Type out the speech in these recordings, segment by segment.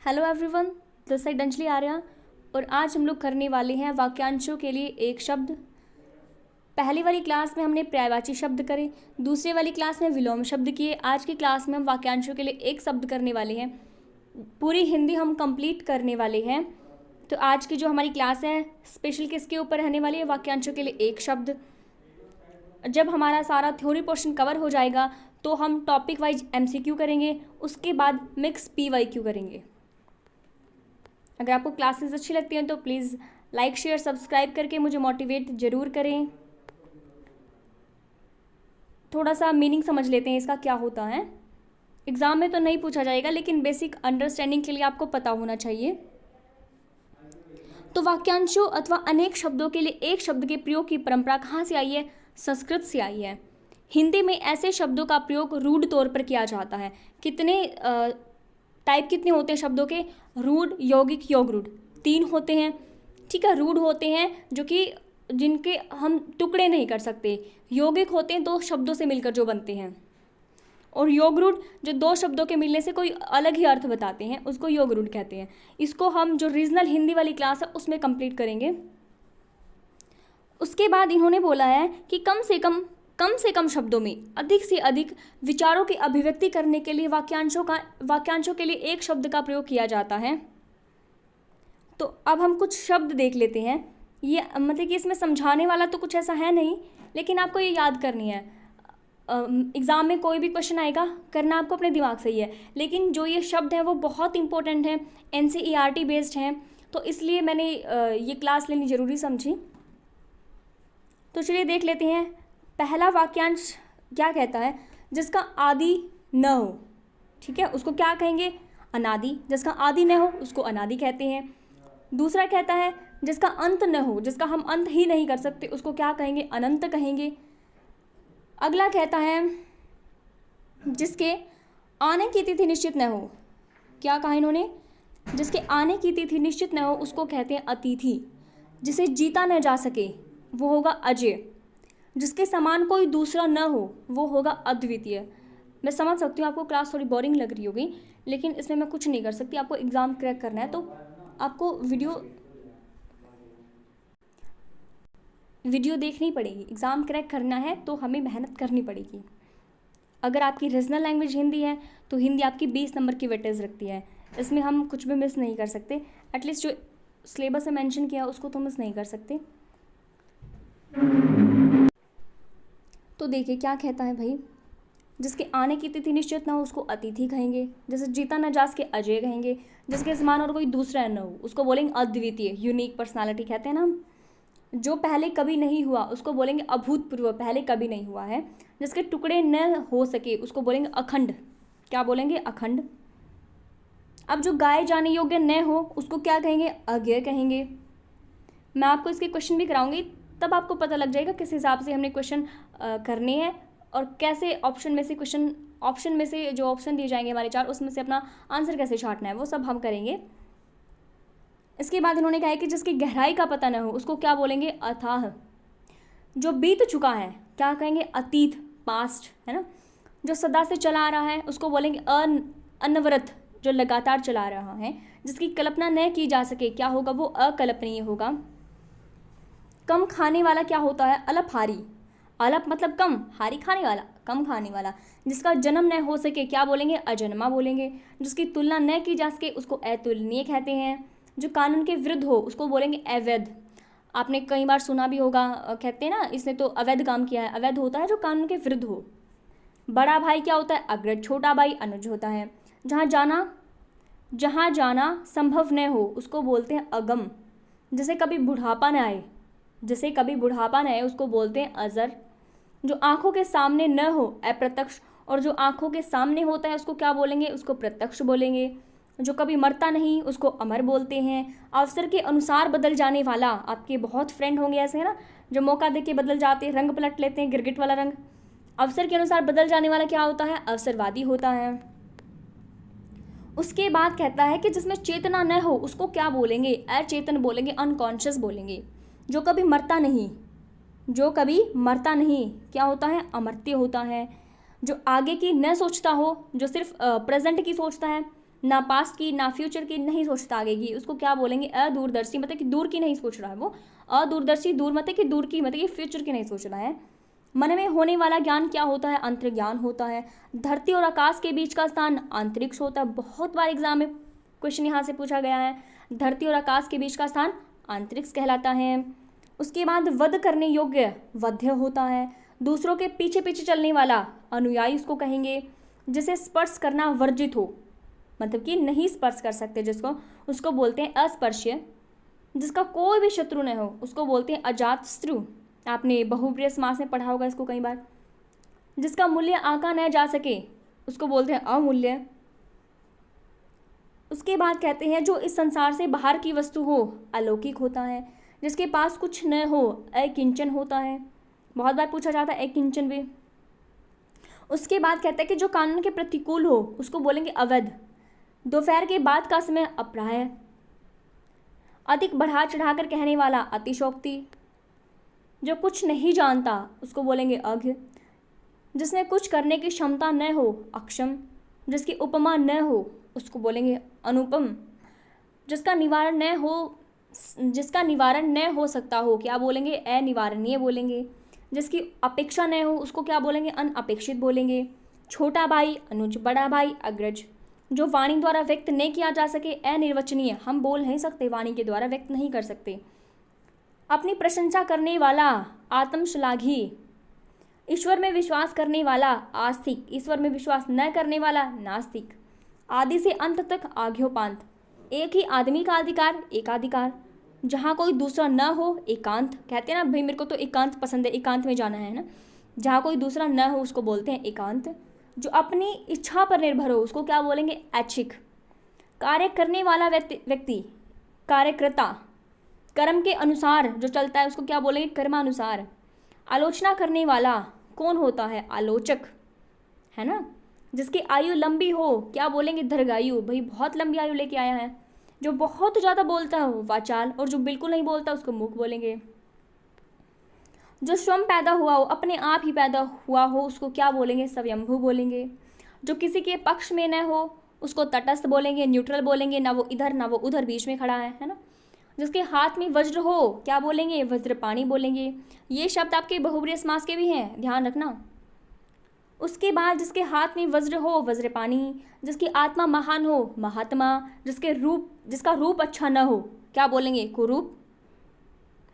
Hello everyone, this side Anjali Arya और आज हम लोग करने वाले हैं वाक्यांशों के लिए एक शब्द। पहली वाली क्लास में हमने पर्यायवाची शब्द करे, दूसरे वाली क्लास में विलोम शब्द किए। आज की क्लास में हम वाक्यांशों के लिए एक शब्द करने वाले हैं। पूरी हिंदी हम कंप्लीट करने वाले हैं। तो आज की जो हमारी क्लास है स्पेशल किसके ऊपर रहने वाली है? वाक्यांशों के लिए एक शब्द। जब हमारा सारा थ्योरी पोर्शन कवर हो जाएगा तो हम टॉपिक वाइज MCQ करेंगे, उसके बाद मिक्स PYQ करेंगे। अगर आपको क्लासेस अच्छी लगती हैं तो प्लीज़ लाइक शेयर सब्सक्राइब करके मुझे मोटिवेट ज़रूर करें। थोड़ा सा मीनिंग समझ लेते हैं इसका क्या होता है। एग्ज़ाम में तो नहीं पूछा जाएगा लेकिन बेसिक अंडरस्टैंडिंग के लिए आपको पता होना चाहिए। तो वाक्यांशों अथवा अनेक शब्दों के लिए एक शब्द के प्रयोग की परंपरा कहाँ से आई है? संस्कृत से आई है। हिंदी में ऐसे शब्दों का प्रयोग रूढ़ तौर पर किया जाता है। टाइप कितने होते हैं शब्दों के? रूढ़, यौगिक, योग रूढ़, 3 होते हैं। ठीक है, रूढ़ होते हैं जो कि जिनके हम टुकड़े नहीं कर सकते। यौगिक होते हैं 2 शब्दों से मिलकर जो बनते हैं, और योग रूढ़ जो 2 शब्दों के मिलने से कोई अलग ही अर्थ बताते हैं, उसको योग रूढ़ कहते हैं। इसको हम जो रीजनल हिंदी वाली क्लास है उसमें कंप्लीट करेंगे। उसके बाद इन्होंने बोला है कि कम से कम शब्दों में अधिक से अधिक विचारों की अभिव्यक्ति करने के लिए वाक्यांशों के लिए एक शब्द का प्रयोग किया जाता है। तो अब हम कुछ शब्द देख लेते हैं। ये मतलब कि इसमें समझाने वाला तो कुछ ऐसा है नहीं, लेकिन आपको ये याद करनी है। एग्ज़ाम में कोई भी क्वेश्चन आएगा, करना आपको अपने दिमाग से ही है, लेकिन जो ये शब्द हैं वो बहुत इंपॉर्टेंट हैं, NCERT बेस्ड हैं, तो इसलिए मैंने ये क्लास लेनी ज़रूरी समझी। तो चलिए देख लेते हैं। पहला वाक्यांश क्या कहता है? जिसका आदि न हो, ठीक है, उसको क्या कहेंगे? अनादि। जिसका आदि न हो उसको अनादि कहते हैं। दूसरा कहता है जिसका अंत न हो, जिसका हम अंत ही नहीं कर सकते, उसको क्या कहेंगे? अनंत कहेंगे। अगला कहता है जिसके आने की तिथि निश्चित न हो। क्या कहा इन्होंने? जिसके आने की तिथि निश्चित न हो उसको कहते हैं अतिथि। जिसे जीता न जा सके वो होगा अजेय। जिसके समान कोई दूसरा न हो वो होगा अद्वितीय। मैं समझ सकती हूँ आपको क्लास थोड़ी बोरिंग लग रही होगी, लेकिन इसमें मैं कुछ नहीं कर सकती। आपको एग्ज़ाम क्रैक करना है तो आपको वीडियो देखनी पड़ेगी। एग्ज़ाम क्रैक करना है तो हमें मेहनत करनी पड़ेगी। अगर आपकी रीजनल लैंग्वेज हिंदी है तो हिंदी आपकी 20 नंबर की वेटेज रखती है। इसमें हम कुछ भी मिस नहीं कर सकते। एटलीस्ट जो सिलेबस में मेंशन किया उसको तो मिस नहीं कर सकते। तो देखिए क्या कहता है भाई। जिसके आने की तिथि निश्चित ना हो उसको अतिथि कहेंगे। जैसे जीता न जा सके अजय कहेंगे। जिसके समान और कोई दूसरा न हो उसको बोलेंगे अद्वितीय, यूनिक पर्सनालिटी कहते हैं ना। जो पहले कभी नहीं हुआ उसको बोलेंगे अभूतपूर्व, पहले कभी नहीं हुआ है। जिसके टुकड़े न हो सके उसको बोलेंगे अखंड। क्या बोलेंगे? अखंड। अब जो गाए जाने योग्य न हो उसको क्या कहेंगे? अज्ञेय कहेंगे। मैं आपको इसके क्वेश्चन भी कराऊंगी, तब आपको पता लग जाएगा किस हिसाब से हमने क्वेश्चन करने हैं और कैसे ऑप्शन में से जो ऑप्शन दिए जाएंगे हमारे 4, उसमें से अपना आंसर कैसे छांटना है वो सब हम करेंगे। इसके बाद इन्होंने कहा है कि जिसकी गहराई का पता न हो उसको क्या बोलेंगे? अथाह। जो बीत चुका है क्या कहेंगे? अतीत, पास्ट, है ना। जो सदा से चला आ रहा है उसको बोलेंगे अनवरत, जो लगातार चला रहा है। जिसकी कल्पना न की जा सके क्या होगा? वो अकल्पनीय होगा। कम खाने वाला क्या होता है? अल्पहारी। अल्प मतलब कम, हारी खाने वाला, कम खाने वाला। जिसका जन्म न हो सके क्या बोलेंगे? अजन्मा बोलेंगे। जिसकी तुलना न की जा सके उसको अतुलनीय कहते हैं। जो कानून के विरुद्ध हो उसको बोलेंगे अवैध। आपने कई बार सुना भी होगा, कहते हैं ना इसने तो अवैध काम किया है। अवैध होता है जो कानून के विरुद्ध हो। बड़ा भाई क्या होता है? अग्रज। छोटा भाई अनुज होता है। जहाँ जाना संभव न हो उसको बोलते हैं अगम। जिसे कभी बुढ़ापा न आए उसको बोलते हैं अजर। जो आंखों के सामने न हो अप्रत्यक्ष, और जो आंखों के सामने होता है उसको क्या बोलेंगे? उसको प्रत्यक्ष बोलेंगे। जो कभी मरता नहीं उसको अमर बोलते हैं। अवसर के अनुसार बदल जाने वाला, आपके बहुत फ्रेंड होंगे ऐसे, है ना, जो मौका दे के बदल जाते हैं, रंग पलट लेते हैं, गिरगिट वाला रंग। अवसर के अनुसार बदल जाने वाला क्या होता है? अवसरवादी होता है। उसके बाद कहता है कि जिसमें चेतना न हो उसको क्या बोलेंगे? अचेतन बोलेंगे, अनकॉन्शियस बोलेंगे। जो कभी मरता नहीं क्या होता है? अमर्त्य होता है। जो आगे की न सोचता हो, जो सिर्फ प्रेजेंट की सोचता है ना पास्ट की ना फ्यूचर की, नहीं सोचता आगे की, उसको क्या बोलेंगे अदूरदर्शी, मतलब कि दूर की नहीं सोच रहा है वो। अदूरदर्शी दूर मतलब कि दूर की, मतलब कि फ्यूचर की नहीं सोच रहा है। मन में होने वाला ज्ञान क्या होता है, अंतर्ज्ञान होता है। धरती और आकाश के बीच का स्थान अंतरिक्ष होता है। बहुत बार एग्जाम में क्वेश्चन यहाँ से पूछा गया है। धरती और आकाश के बीच का स्थान अंतरिक्ष कहलाता है। उसके बाद वध करने योग्य वध्य होता है। दूसरों के पीछे पीछे चलने वाला अनुयायी उसको कहेंगे। जिसे स्पर्श करना वर्जित हो, मतलब कि नहीं स्पर्श कर सकते जिसको, उसको बोलते हैं अस्पर्श्य। जिसका कोई भी शत्रु न हो उसको बोलते हैं अजात शत्रु। आपने बहुप्रिय समास में पढ़ा होगा इसको कई बार। जिसका मूल्य आंका न जा सके उसको बोलते हैं अमूल्य। उसके बाद कहते हैं जो इस संसार से बाहर की वस्तु हो अलौकिक होता है। जिसके पास कुछ न हो अकिंचन होता है। बहुत बार पूछा जाता है अकिंचन भी। उसके बाद कहते हैं कि जो कानून के प्रतिकूल हो उसको बोलेंगे अवैध। दोपहर के बाद का समय अप्राय। अधिक बढ़ा चढ़ाकर कहने वाला अतिशोक्ति। जो कुछ नहीं जानता उसको बोलेंगे अज्ञ। जिसमें कुछ करने की क्षमता न हो अक्षम। जिसकी उपमा न हो उसको बोलेंगे अनुपम। जिसका निवारण न हो सकता हो क्या बोलेंगे अनिवारणीय बोलेंगे। जिसकी अपेक्षा न हो उसको क्या बोलेंगे अनअपेक्षित बोलेंगे। छोटा भाई अनुज, बड़ा भाई अग्रज। जो वाणी द्वारा व्यक्त नहीं किया जा सके अनिर्वचनीय, हम बोल नहीं सकते, वाणी के द्वारा व्यक्त नहीं कर सकते। अपनी प्रशंसा करने वाला आत्मश्लाघी। ईश्वर में विश्वास करने वाला आस्तिक। ईश्वर में विश्वास न करने वाला नास्तिक। आदि से अंत तक आज्ञोपांत। एक ही आदमी का अधिकार एकाधिकार। जहाँ कोई दूसरा न हो एकांत। कहते हैं ना भाई मेरे को तो एकांत पसंद है, एकांत में जाना है ना। जहाँ कोई दूसरा न हो उसको बोलते हैं एकांत। जो अपनी इच्छा पर निर्भर हो उसको क्या बोलेंगे ऐच्छिक। कार्य करने वाला व्यक्ति कार्यकर्ता। कर्म के अनुसार जो चलता है उसको क्या बोलेंगे कर्मानुसार। आलोचना करने वाला कौन होता है आलोचक, है ना। जिसकी आयु लंबी हो क्या बोलेंगे दीर्घायु, भाई बहुत लंबी आयु लेके आया है। जो बहुत ज़्यादा बोलता है वाचाल, और जो बिल्कुल नहीं बोलता उसको मूक बोलेंगे। जो स्वयं पैदा हुआ हो, अपने आप ही पैदा हुआ हो, उसको क्या बोलेंगे स्वयंभू बोलेंगे। जो किसी के पक्ष में न हो उसको तटस्थ बोलेंगे, न्यूट्रल बोलेंगे, ना वो इधर ना वो उधर, बीच में खड़ा है ना। जिसके हाथ में वज्र हो क्या बोलेंगे वज्रपाणी बोलेंगे। ये शब्द आपके बहुब्रीहि समास के भी हैं, ध्यान रखना। उसके बाद जिसके हाथ में वज्र हो वज्रपाणी। जिसकी आत्मा महान हो महात्मा। जिसका रूप अच्छा न हो क्या बोलेंगे कुरूप,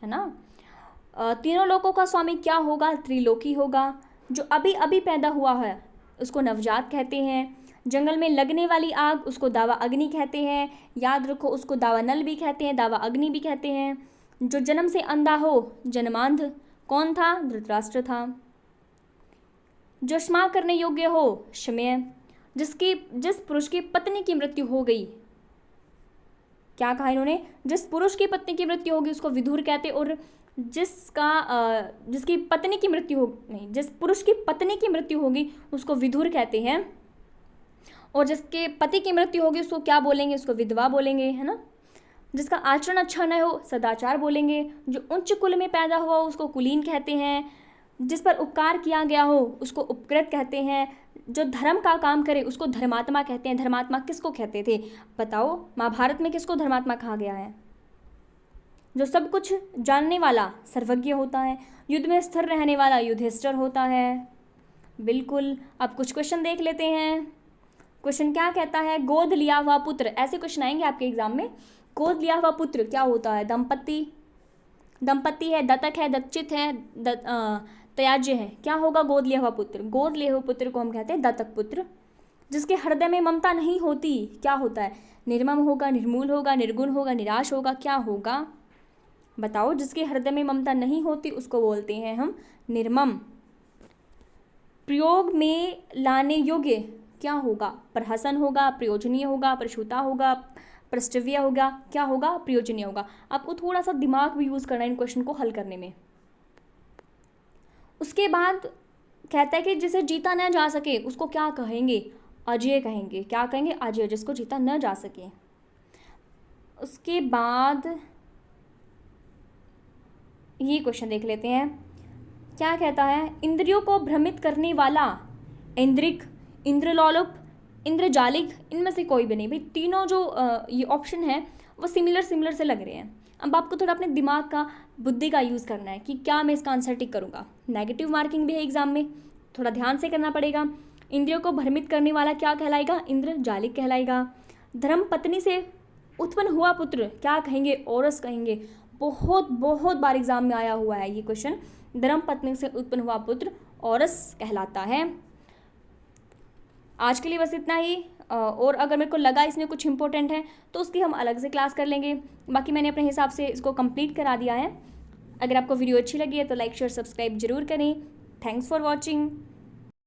है ना। तीनों लोकों का स्वामी क्या होगा त्रिलोकी होगा। जो अभी अभी पैदा हुआ है उसको नवजात कहते हैं। जंगल में लगने वाली आग उसको दावा अग्नि कहते हैं। याद रखो उसको दावा नल भी कहते हैं, दावा अग्नि भी कहते हैं। जो जन्म से अंधा हो जन्मांध। कौन था धृतराष्ट्र था। जो क्षमा करने योग्य हो क्षमेय। जिस पुरुष की पत्नी की मृत्यु हो गई, क्या कहा इन्होंने, जिस पुरुष की पत्नी की मृत्यु होगी उसको विधुर कहते। और जिसकी पत्नी की मृत्यु हो नहीं जिस पुरुष की पत्नी की मृत्यु होगी उसको विधुर कहते हैं। और जिसके पति की मृत्यु होगी उसको क्या बोलेंगे, उसको विधवा बोलेंगे, है ना। जिसका आचरण अच्छा न हो सदाचार बोलेंगे। जो उच्च कुल में पैदा हुआ उसको कुलीन कहते हैं। जिस पर उपकार किया गया हो उसको उपकृत कहते हैं। जो धर्म का काम करे उसको धर्मात्मा कहते हैं। धर्मात्मा किसको कहते थे बताओ, महाभारत में किसको धर्मात्मा कहा गया है। जो सब कुछ जानने वाला सर्वज्ञ होता है। युद्ध में स्थिर रहने वाला युधिष्ठिर होता है। बिल्कुल। अब कुछ क्वेश्चन देख लेते हैं। क्वेश्चन क्या कहता है, गोद लिया हुआ पुत्र, ऐसे क्वेश्चन आएंगे आपके एग्जाम में। गोद लिया हुआ पुत्र क्या होता है, दंपत्ति है, दत्तक है, दत्चित है, त्याज्य है। क्या होगा गोद लिया हुआ पुत्र। गोद लिए हुए पुत्र को हम कहते हैं दत्तक पुत्र। जिसके हृदय में ममता नहीं होती क्या होता है, निर्मम होगा, निर्मूल होगा, निर्गुण होगा, निराश होगा, क्या होगा बताओ। जिसके हृदय में ममता नहीं होती उसको बोलते हैं हम निर्मम। प्रयोग में लाने योग्य क्या होगा, प्रहसन होगा, प्रयोजनीय होगा, प्रसूता होगा, प्रष्टव्य होगा, क्या होगा प्रयोजनीय होगा। आपको थोड़ा सा दिमाग भी यूज़ करना है इन क्वेश्चन को हल करने में। उसके बाद कहता है कि जिसे जीता न जा सके उसको क्या कहेंगे, अजेय कहेंगे। क्या कहेंगे, अजेय, जिसको जीता न जा सके। उसके बाद ये क्वेश्चन देख लेते हैं। क्या कहता है, इंद्रियों को भ्रमित करने वाला इंद्रिक, इंद्रलोलुप, इंद्रजालिक, इनमें से कोई भी नहीं भाई। तीनों जो ये ऑप्शन है वो सिमिलर सिमिलर से लग रहे हैं। अब आपको थोड़ा अपने दिमाग का, बुद्धि का यूज़ करना है कि क्या मैं इसका आंसर टिक करूँगा। नेगेटिव मार्किंग भी है एग्जाम में, थोड़ा ध्यान से करना पड़ेगा। इंद्रियों को भ्रमित करने वाला क्या कहलाएगा? इंद्रजालिक कहलाएगा। धर्म पत्नी से उत्पन्न हुआ पुत्र क्या कहेंगे? औरस कहेंगे। बहुत बहुत बार एग्जाम में आया हुआ है ये क्वेश्चन। धर्म पत्नी से उत्पन्न हुआ पुत्र औरस कहलाता है। आज के लिए बस इतना ही। और अगर मेरे को लगा इसमें कुछ इंपॉर्टेंट है तो उसकी हम अलग से क्लास कर लेंगे। बाकी मैंने अपने हिसाब से इसको कंप्लीट करा दिया है। अगर आपको वीडियो अच्छी लगी है तो लाइक शेयर सब्सक्राइब जरूर करें। Thanks for watching.